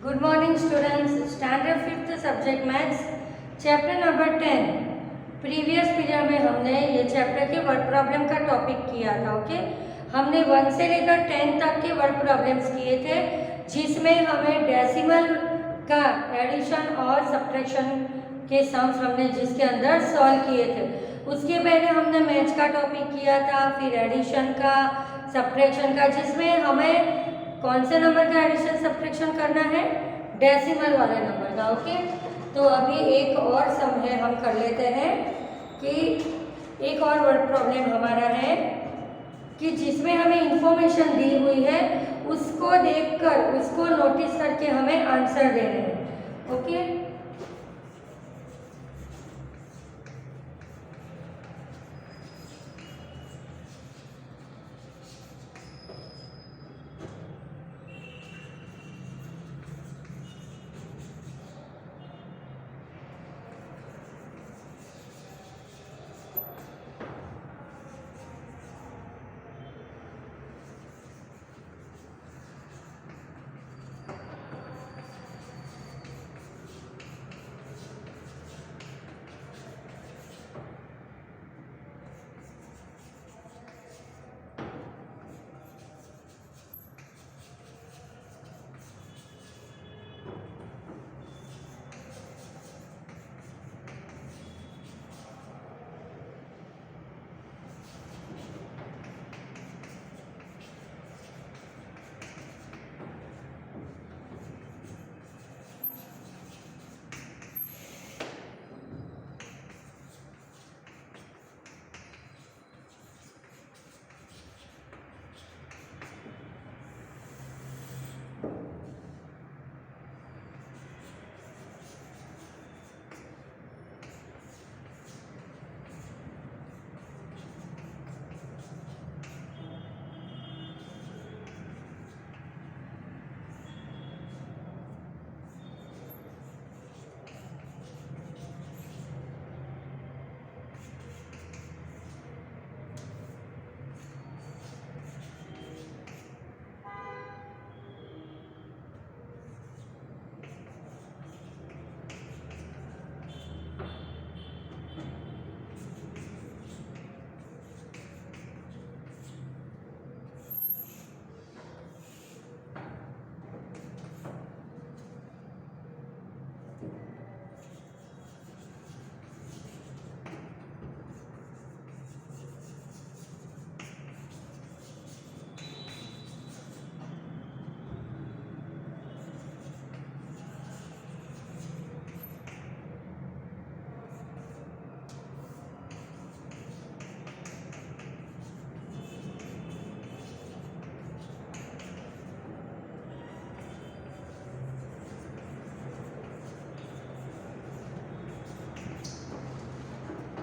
Good morning students. Standard 5th subject maths chapter number 10. Previous period में हमने ये chapter के वर्ड प्रॉब्लम का टॉपिक किया था। ओके, हमने 1 से लेकर 10 तक के वर्ड प्रॉब्लम्स किए थे, जिसमें हमें डेसिमल का एडिशन और सब्ट्रैक्शन के सम्स हमने जिसके अंदर सॉल्व किए थे। उसके पहले हमने मैथ्स का टॉपिक किया था, फिर एडिशन का, सब्ट्रैक्शन का, जिसमें हमें कौन से नंबर का एडिशन सब्ट्रैक्शन करना है, डेसिमल वाले नंबर का। ओके, तो अभी एक और सम है, हम कर लेते हैं कि एक और वर्ड प्रॉब्लम हमारा है कि जिसमें हमें इंफॉर्मेशन दी हुई है, उसको देखकर उसको नोटिस करके हमें आंसर देने हैं। ओके,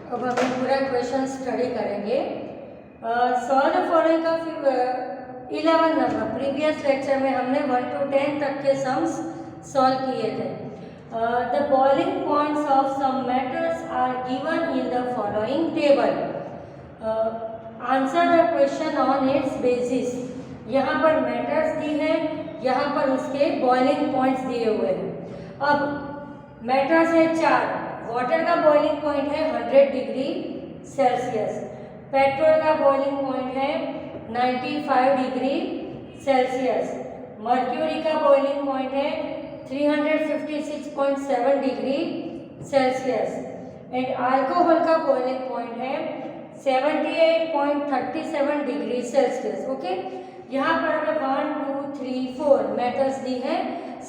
अब हम पूरा क्वेश्चन स्टडी करेंगे। सॉल्व द फॉलोइंग का 11 नंबर। प्रीवियस लेक्चर में हमने 1 to 10 तक के सम्स सॉल्व किए थे। The boiling points of some matters are given in the following table. Answer the question on its basis. यहाँ पर मैटर्स दी है, यहाँ पर उसके बॉइलिंग पॉइंट्स दिए हुए हैं। अब मैटर्स है 4। वाटर का बॉइलिंग पॉइंट है 100 डिग्री सेल्सियस। पेट्रोल का बॉइलिंग पॉइंट है 95 डिग्री सेल्सियस। मर्क्यूरी का बॉइलिंग पॉइंट है 356.7 डिग्री सेल्सियस। एंड अल्कोहल का बॉइलिंग पॉइंट है 78.37 डिग्री सेल्सियस। ओके, यहाँ पर हमें 1 2 3 4 मेटल्स दी है,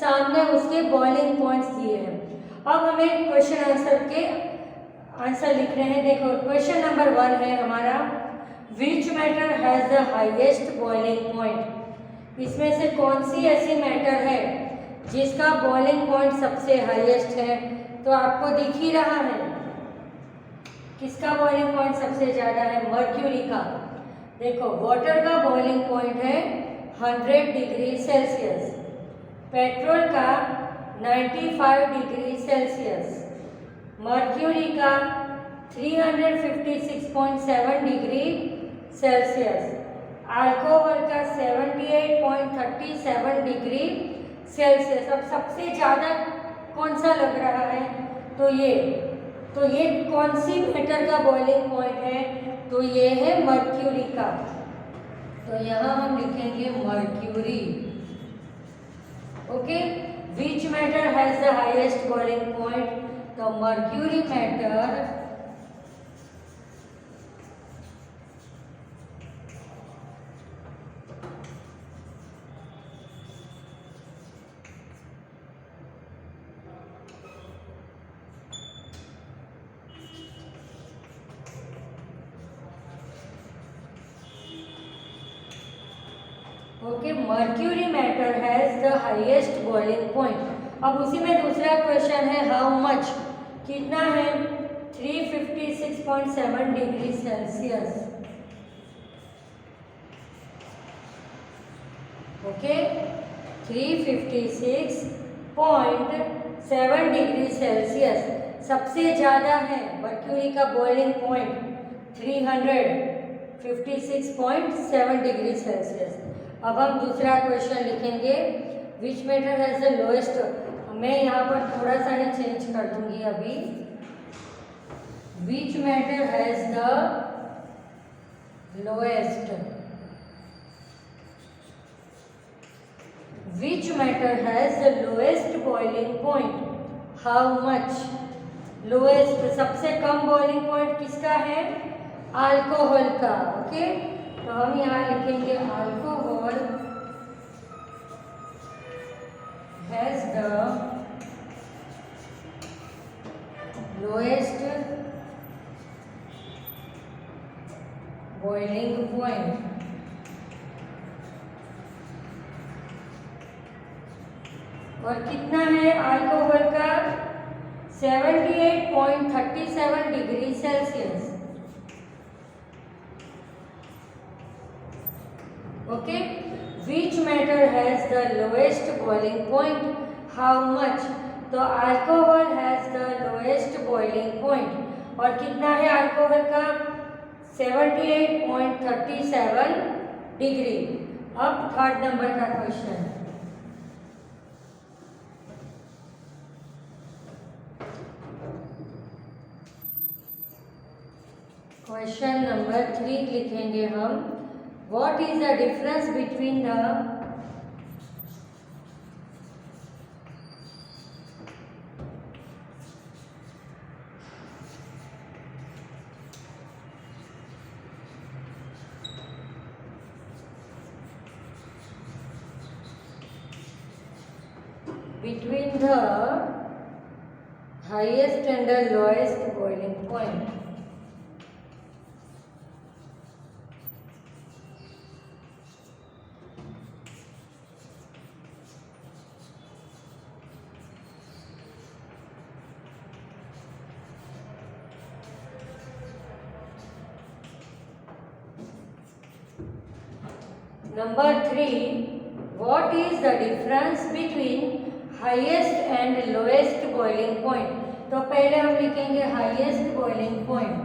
सामने उसके बॉइलिंग पॉइंट्स दिए हैं। अब हमें क्वेश्चन आंसर के आंसर लिख रहे हैं। देखो, क्वेश्चन नंबर 1 है हमारा, विच matter has the highest boiling point. इसमें से कौन सी ऐसी मैटर है जिसका बॉइलिंग पॉइंट सबसे हाईएस्ट है? तो आपको दिख ही रहा है किसका बॉइलिंग पॉइंट सबसे ज़्यादा है, मर्क्यूरी का। देखो, वाटर का बॉइलिंग पॉइंट है 100 डिग्री सेल्सियस, पेट्रोल का 95 डिग्री सेल्सियस, मर्क्यूरी का 356.7 डिग्री सेल्सियस, अल्कोहल का 78.37 डिग्री सेल्सियस। अब सबसे ज़्यादा कौन सा लग रहा है? तो ये कौन सी मेटर का बॉइलिंग पॉइंट है? तो ये है मर्क्यूरी का। तो यहाँ हम लिखेंगे mercury. Okay, which matter has the highest boiling point? तो mercury matter okay, mercury matter has the highest boiling point. अब उसी में दूसरा क्वेश्चन है हाउ मच, कितना है? 356.7 degree Celsius. Okay, 356.7 degree Celsius सबसे ज़्यादा है। मर्क्यूरी का बॉइलिंग पॉइंट 356.7 डिग्री सेल्सियस। अब हम दूसरा क्वेश्चन लिखेंगे, विच मेटर हैज द लोएस्ट। मैं यहाँ पर थोड़ा सा ही चेंज कर दूंगी अभी। Which matter has the lowest, which matter has the lowest boiling point? How much? Lowest सबसे कम बॉइलिंग पॉइंट किसका है? अल्कोहल का। ओके, तो हम यहाँ लिखेंगे alcohol has the lowest boiling point. और कितना है अल्कोहल का? 78.37 degree Celsius. Okay, which matter has the lowest boiling point? How much? तो alcohol has the lowest boiling point. और कितना है अल्कोहल का? 78.37 डिग्री। अब थर्ड नंबर का क्वेश्चन, क्वेश्चन नंबर 3 लिखेंगे हम, what is the difference between the highest and the lowest boiling point? Number 3, what is the difference between highest and lowest boiling point? तो पहले हम लिखेंगे highest boiling point।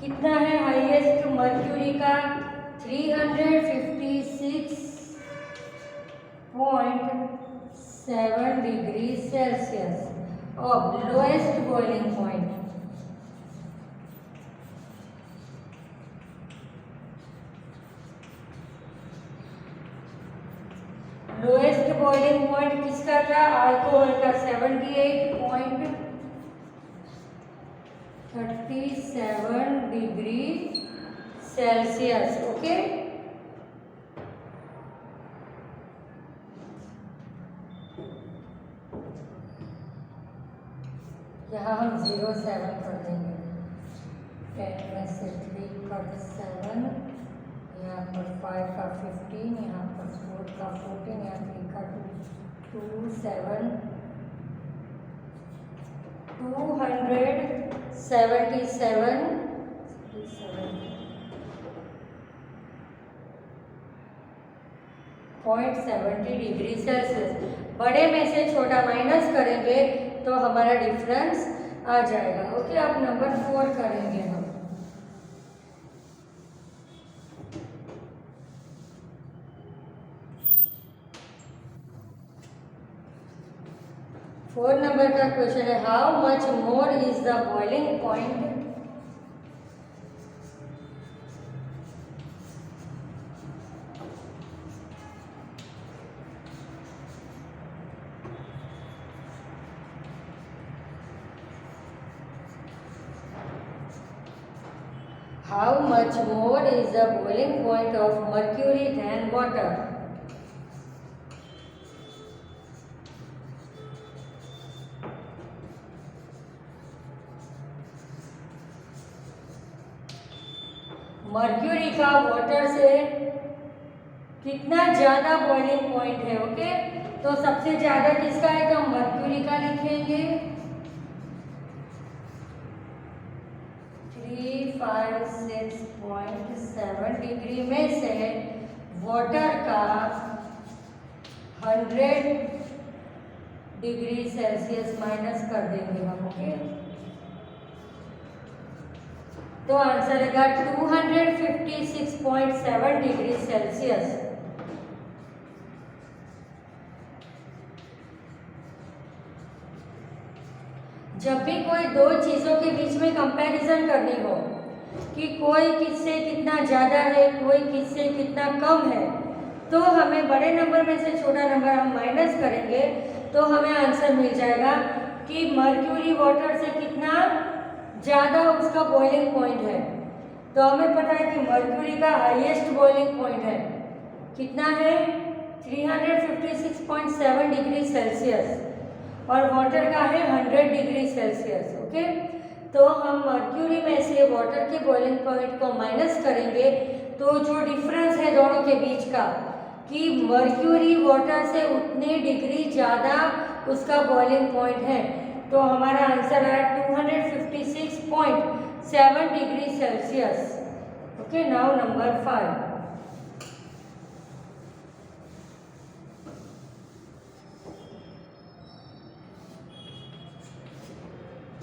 कितना है highest mercury का? 356.7 degree Celsius. और लोएस्ट बॉइलिंग पॉइंट किसका था? अल्कोहल का 78.37 डिग्री सेल्सियस। ओके, यहाँ हम 0.7 कर देंगे। 10 में से 3 का 7, यहाँ पर 5 का 15, यहाँ पर 4 का 14, यहाँ 3 का 2, 7, 277.70 डिग्री सेल्सियस। बड़े में से छोटा माइनस करेंगे तो हमारा डिफरेंस आ जाएगा। ओके। ओके, अब नंबर 4 करेंगे हम। फोर नंबर का क्वेश्चन है, how much more is the boiling point How much more is the boiling point of mercury than water? Mercury का वाटर से कितना ज्यादा बॉइलिंग पॉइंट है? ओके, तो सबसे ज्यादा किसका है? तो मर्क्यूरी का लिखेंगे 356.7 डिग्री में से वाटर का 100 डिग्री सेल्सियस माइनस कर देंगे हम। ओके, तो आंसर आएगा 256.7 डिग्री सेल्सियस। जब भी कोई दो चीज़ों के बीच में कंपैरिजन करनी हो कि कोई किससे कितना ज़्यादा है, कोई किससे कितना कम है, तो हमें बड़े नंबर में से छोटा नंबर हम माइनस करेंगे तो हमें आंसर मिल जाएगा कि मर्क्यूरी वाटर से कितना ज़्यादा उसका बॉइलिंग पॉइंट है। तो हमें पता है कि मर्क्यूरी का हाईएस्ट बॉइलिंग पॉइंट है, कितना है? 356.7 डिग्री सेल्सियस, और वाटर का है 100 डिग्री सेल्सियस। ओके, तो हम मर्क्यूरी में से वाटर के बॉइलिंग पॉइंट को माइनस करेंगे तो जो डिफरेंस है दोनों के बीच का कि मर्क्यूरी वाटर से उतने डिग्री ज़्यादा उसका बॉइलिंग पॉइंट है, तो हमारा आंसर है 256.7 degree Celsius. Okay, now number 5।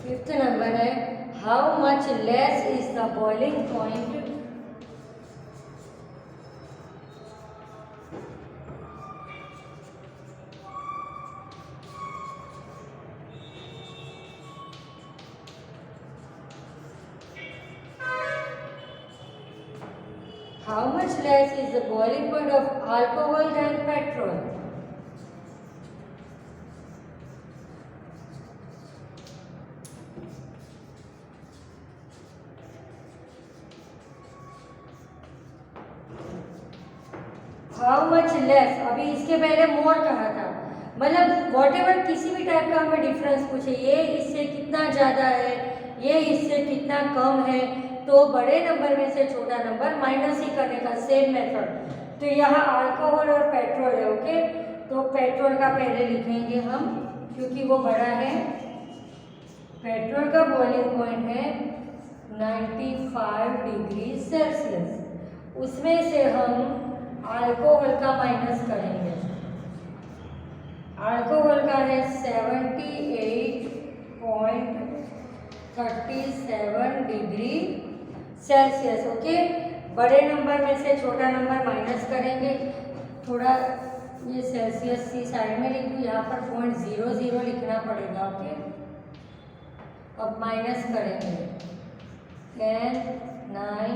Fifth number है, how much less is the boiling point How much less is the boiling point of alcohol than petrol? How much less, अभी इसके पहले मोर कहा था, मतलब वॉटेवर किसी भी टाइप का हमें डिफरेंस पूछे, ये इससे कितना ज़्यादा है, ये इससे कितना कम है, तो बड़े नंबर में से छोटा नंबर माइनस ही करने का सेम मेथड। तो यहाँ अल्कोहल और पेट्रोल है। ओके, तो पेट्रोल का पहले लिखेंगे हम क्योंकि वो बड़ा है। पेट्रोल का बॉइलिंग पॉइंट है 95 डिग्री सेल्सियस, उसमें से हम अल्कोहल का माइनस करेंगे। अल्कोहल का है 78.37 डिग्री सेल्सियस। ओके, बड़े नंबर में से छोटा नंबर माइनस करेंगे। थोड़ा ये सेल्सियस की साइड में लिख दूँ, यहाँ पर 0.00 लिखना पड़ेगा। ओके, अब माइनस करेंगे 10, 9,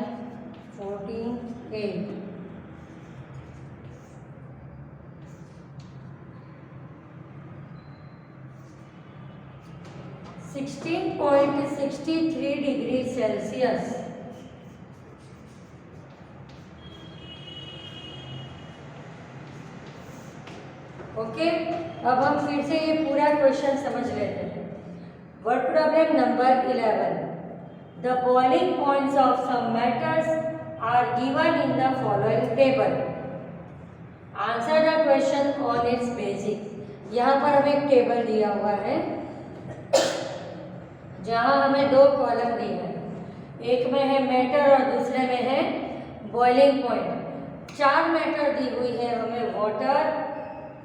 14, 8। 16.63 डिग्री सेल्सियस। ओके, अब हम फिर से ये पूरा क्वेश्चन समझ लेते हैं। Word problem number 11, the boiling points of some metals are given in the following table, answer the question on its basic. यहाँ पर हमें एक टेबल दिया हुआ है जहाँ हमें दो कॉलम दिए हैं, एक में है मैटर और दूसरे में है बॉइलिंग पॉइंट। 4 मैटर दी हुई है हमें, water,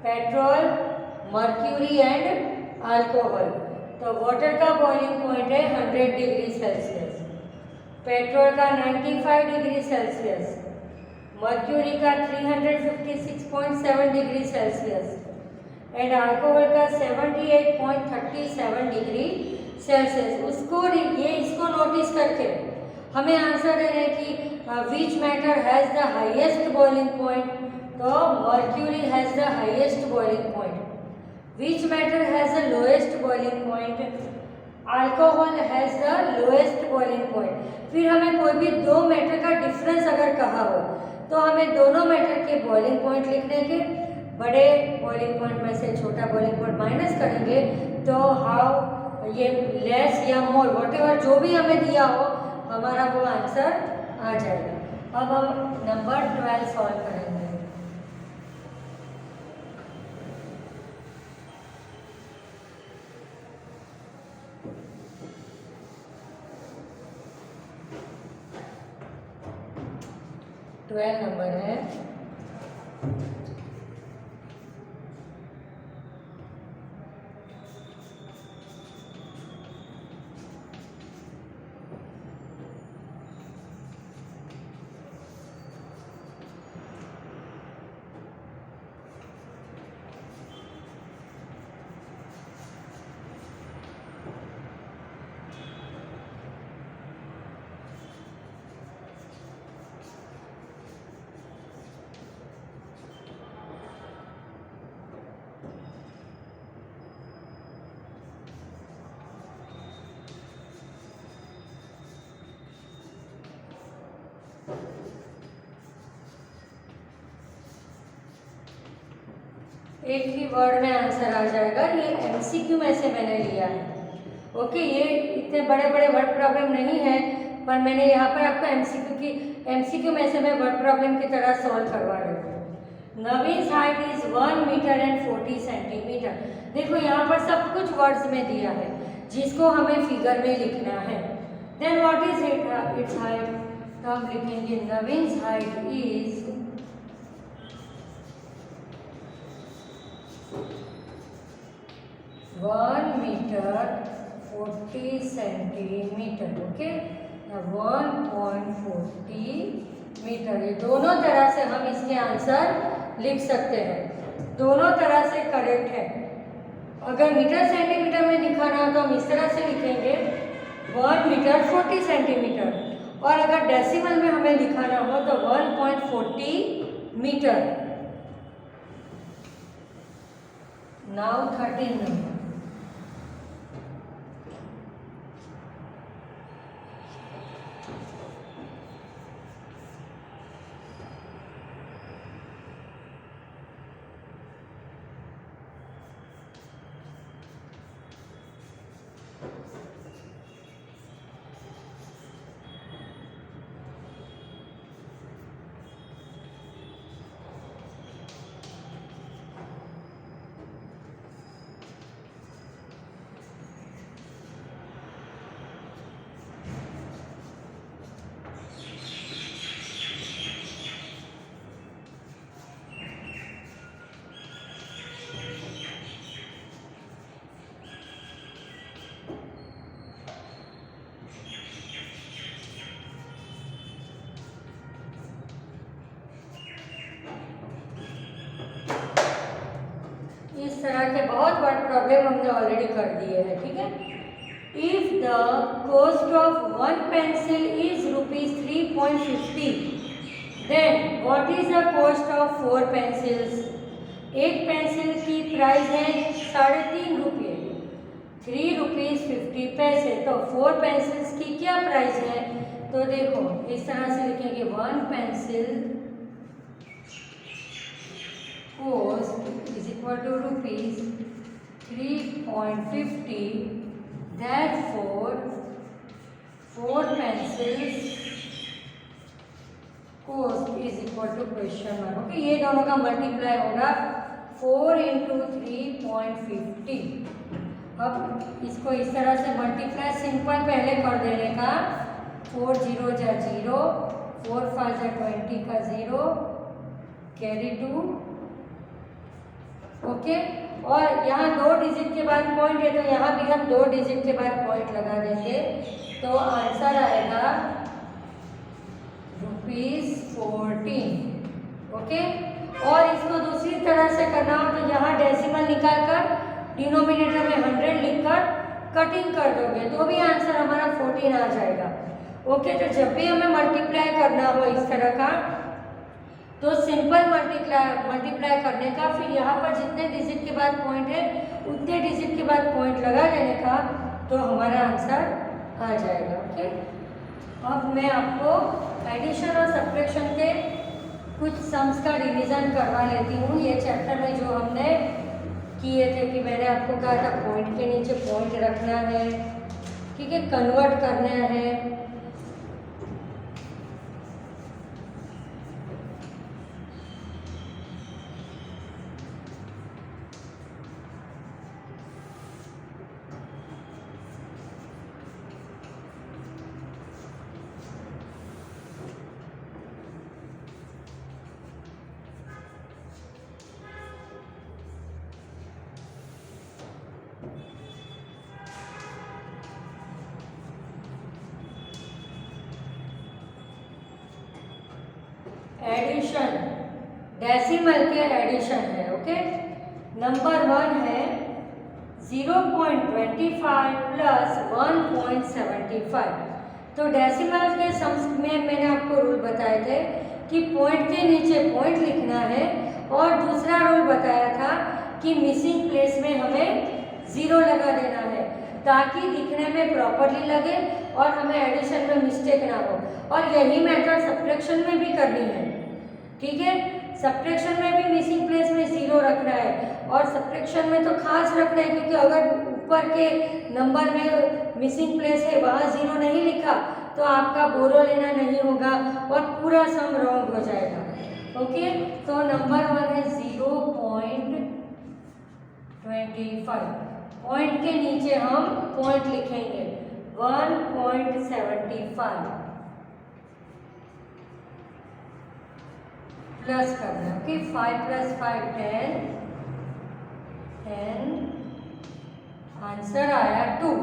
petrol, mercury and alcohol. तो वाटर का बॉइलिंग पॉइंट है 100 डिग्री सेल्सियस, पेट्रोल का 95 डिग्री सेल्सियस, मर्क्यूरी का 356.7 डिग्री सेल्सियस एंड अल्कोहल का 78.37 डिग्री सेल्सियस। इसको नोटिस करके हमें आंसर देना है कि which matter has the highest boiling point. तो mercury has the highest boiling point, which matter has the lowest boiling point, alcohol has the lowest boiling point. फिर हमें कोई भी दो मैटर का डिफरेंस अगर कहा हो तो हमें दोनों मैटर के बॉइलिंग पॉइंट लिखने के, बड़े बॉइलिंग पॉइंट में से छोटा बॉइलिंग पॉइंट माइनस करेंगे तो हाउ ये लेस या मोर वॉटेवर जो भी हमें दिया हो हमारा वो आंसर आ जाएगा। अब हम नंबर 12 सॉल्व करेंगे। नंबर है एक ही वर्ड में आंसर आ जाएगा। ये एमसीक्यू में से मैंने लिया है। ओके, ये इतने बड़े बड़े वर्ड प्रॉब्लम नहीं है, पर मैंने यहाँ पर आपको एमसीक्यू में से मैं वर्ड प्रॉब्लम की तरह सॉल्व करवा रही हूँ। Naveen's height is 1 metre and 40 centimetre. देखो यहाँ पर सब कुछ वर्ड्स में दिया है जिसको हमें फिगर में लिखना है। Then what is its height, तो हम लिखेंगे Naveen's height is 1 metre 40 centimetre. Okay, 1.40 metre. ये दोनों तरह से हम इसके आंसर लिख सकते हैं, दोनों तरह से करेक्ट है। अगर मीटर सेंटीमीटर में दिखाना हो तो हम इस तरह से लिखेंगे 1 मीटर 40 सेंटीमीटर, और अगर डेसिमल में हमें दिखाना हो तो 1.40 मीटर। Now 13 number. इस तरह के बहुत वर्ड प्रॉब्लम हमने ऑलरेडी कर दिए हैं, ठीक है। If the cost of 1 pencil is ₹3.50, then what is the cost of 4 pencils. एक पेंसिल की प्राइस है ₹3.5, ₹3.50। तो 4 पेंसिल्स की क्या प्राइस है, तो देखो इस तरह से लिखेंगे 1 pencil cost is equal to ₹3.50, therefore 4 pencils cost is equal to question mark। Okay, ये दोनों का मल्टीप्लाई होगा 4 × 3.50। अब इसको इस तरह से मल्टीप्लाई सिंपल पहले कर देने का, 4 0 जा 0, 4 5 जा 20 का 0, कैरी 2, ओके। और यहाँ 2 डिजिट के बाद पॉइंट है तो यहाँ भी हम 2 डिजिट के बाद पॉइंट लगा देंगे, तो आंसर आएगा ₹14। ओके। और इसको दूसरी तरह से करना हो तो यहाँ डेसिमल निकाल कर डिनोमिनेटर में 100 लिखकर कटिंग कर दोगे तो भी आंसर हमारा 14 आ जाएगा। ओके। तो जब भी हमें मल्टीप्लाई करना हो इस तरह का तो सिंपल मल्टीप्लाई करने का, फिर यहाँ पर जितने डिजिट के बाद पॉइंट है उतने डिजिट के बाद पॉइंट लगा देने का, तो हमारा आंसर आ जाएगा। ओके। अब मैं आपको एडिशन और सब्ट्रैक्शन के कुछ सम्स का रिवीजन करवा लेती हूँ। ये चैप्टर में जो हमने किए थे कि मैंने आपको कहा था पॉइंट के नीचे पॉइंट रखना है, ठीक है, कन्वर्ट करना है, एडिशन, डेसिमल के एडिशन है। ओके। नंबर 1 है 0.25 प्लस 1.75। तो डेसिमल के सम्स में मैंने आपको रूल बताए थे कि पॉइंट के नीचे पॉइंट लिखना है, और दूसरा रूल बताया था कि मिसिंग प्लेस में हमें 0 लगा देना है ताकि दिखने में प्रॉपरली लगे और हमें एडिशन में मिस्टेक ना हो। और यही मेथड सब्ट्रैक्शन में भी करनी है, ठीक है। सब्ट्रैक्शन में भी मिसिंग प्लेस में 0 रखना है, और सब्ट्रैक्शन में तो खास रखना है क्योंकि अगर ऊपर के नंबर में मिसिंग प्लेस है वहाँ 0 नहीं लिखा तो आपका बोरो लेना नहीं होगा और पूरा सम रॉन्ग हो जाएगा। ओके। तो नंबर 1 है 0.25, पॉइंट के नीचे हम पॉइंट लिखेंगे 1.75 प्लस करना है। ओके। 5 + 5 10, आंसर आया 2।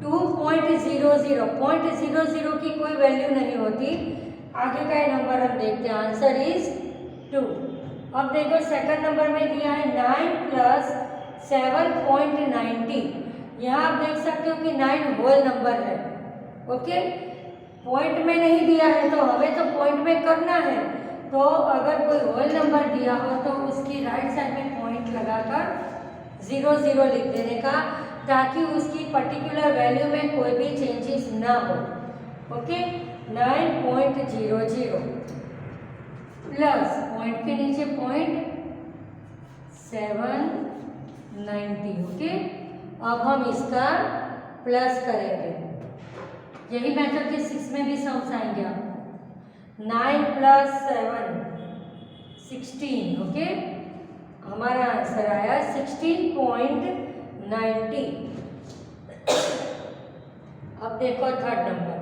2.00, 0.00 की कोई वैल्यू नहीं होती। आगे का ये नंबर हम देखते हैं, आंसर इज 2। अब देखो सेकंड नंबर में दिया है 9 + 7.90। यहाँ आप देख सकते हो कि 9 होल नंबर है। ओके। पॉइंट में नहीं दिया है तो हमें तो पॉइंट में करना है, तो अगर कोई होल नंबर दिया हो तो उसकी राइट साइड में पॉइंट लगाकर 00 लिख देने का, ताकि उसकी पर्टिकुलर वैल्यू में कोई भी चेंजेस ना हो। ओके। 9.00 प्लस पॉइंट के नीचे पॉइंट 790। ओके। अब हम इसका प्लस करेंगे, यही मेथड के 6 में भी सम्स आएंगे आप। 9 + 7 16। ओके। हमारा आंसर आया 16.90। अब देखो थर्ड नंबर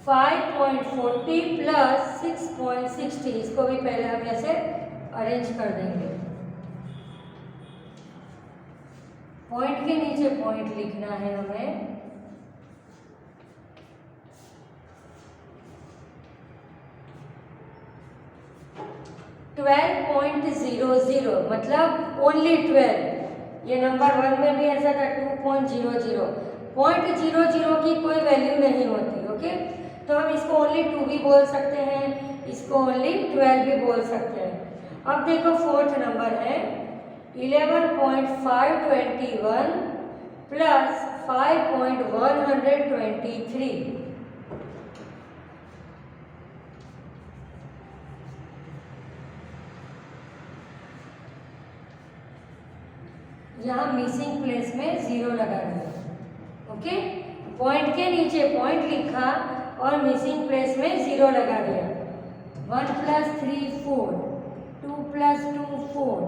5.40 प्लस 6.60। इसको भी पहले हम ऐसे अरेंज कर देंगे। पॉइंट के नीचे पॉइंट लिखना है हमें, .00 मतलब ओनली 12। ये नंबर 1 में भी ऐसा था 2.00। 0.00 की कोई वैल्यू नहीं होती। ओके। तो हम इसको ओनली 2 भी बोल सकते हैं, इसको ओनली 12 भी बोल सकते हैं। अब देखो फोर्थ नंबर है 11.521 प्लस 5.123। यहाँ मिसिंग प्लेस में 0 लगा दिया। ओके। पॉइंट के नीचे पॉइंट लिखा और मिसिंग प्लेस में 0 लगा दिया। 1 + 3 4, 2 + 2 4,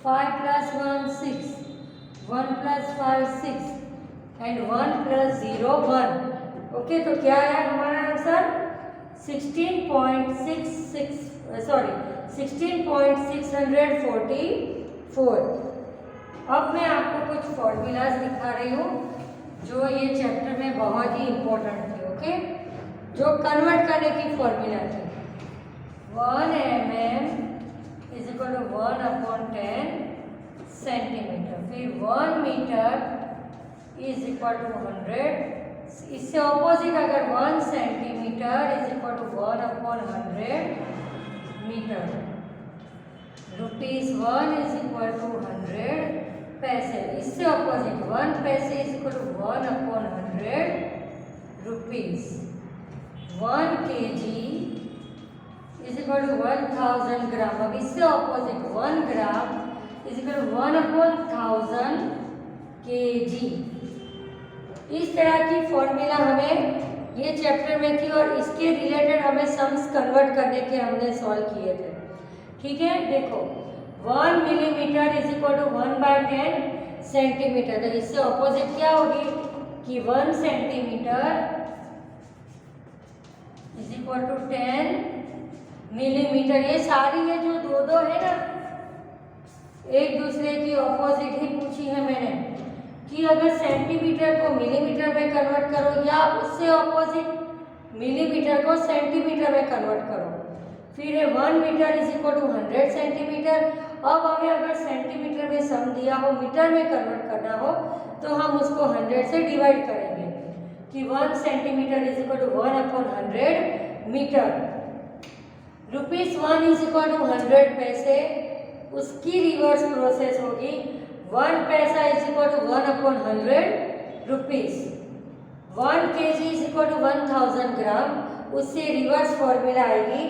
5 + 1 6, 1 + 5 6 एंड 1 + 0 1। ओके। तो क्या आया हमारा आंसर 16.640 4। अब मैं आपको कुछ फॉर्मूलाज दिखा रही हूँ जो ये चैप्टर में बहुत ही इम्पोर्टेंट थे, ओके, जो कन्वर्ट करने की फॉर्मूला थी। 1 mm is equal to 1/10 centimetre, फिर 1 मीटर इज इक्वल टू 100। इससे ऑपोजिट अगर 1 centimetre is equal to 1/100 metre, ₹1 is equal to 100 पैसे। इससे ऑपोजिट 1 पैसे is equal to 1/100 rupees. 1 kg is equal to 1000 gram. अब इससे opposite 1 gram is equal to 1/1000 kg। इस तरह की फॉर्मूला हमें ये चैप्टर में थी और इसके रिलेटेड हमें सम्स कन्वर्ट करने के हमने सॉल्व किए थे। ठीक है, देखो 1 millimetre is equal to 1/10 centimetre. तो इससे ऑपोजिट क्या होगी कि 1 centimetre is equal to 10 millimetre. ये सारी ये जो दो है ना, एक दूसरे की ऑपोजिट ही पूछी है मैंने कि अगर सेंटीमीटर को मिलीमीटर में कन्वर्ट करो या उससे ऑपोजिट मिलीमीटर को सेंटीमीटर में कन्वर्ट करो। फिर है 1 metre is equal to 100 centimetre. अब हमें अगर सेंटीमीटर में सम दिया हो, मीटर में कन्वर्ट करना हो, तो हम उसको 100 से डिवाइड करेंगे कि 1 centimetre is equal to 1/100 metre. ₹1 is equal to 100 पैसे, उसकी रिवर्स प्रोसेस होगी 1 पैसा is equal to 1/100 rupees. 1 kg is equal to 1000 gram, उससे रिवर्स फॉर्मूला आएगी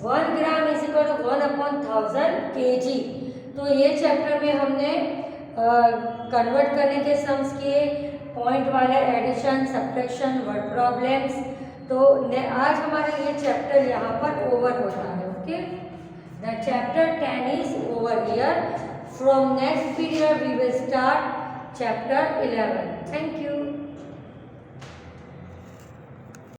1 gram is equal to 1/1000 kg। तो ये चैप्टर में हमने कन्वर्ट करने के सम्स किए, पॉइंट वाले एडिशन, सब्ट्रैक्शन, वर्ड प्रॉब्लम्स। तो आज हमारा ये चैप्टर यहाँ पर ओवर होता है, okay. The chapter 10 is over here. From next period we will start chapter 11। Thank you.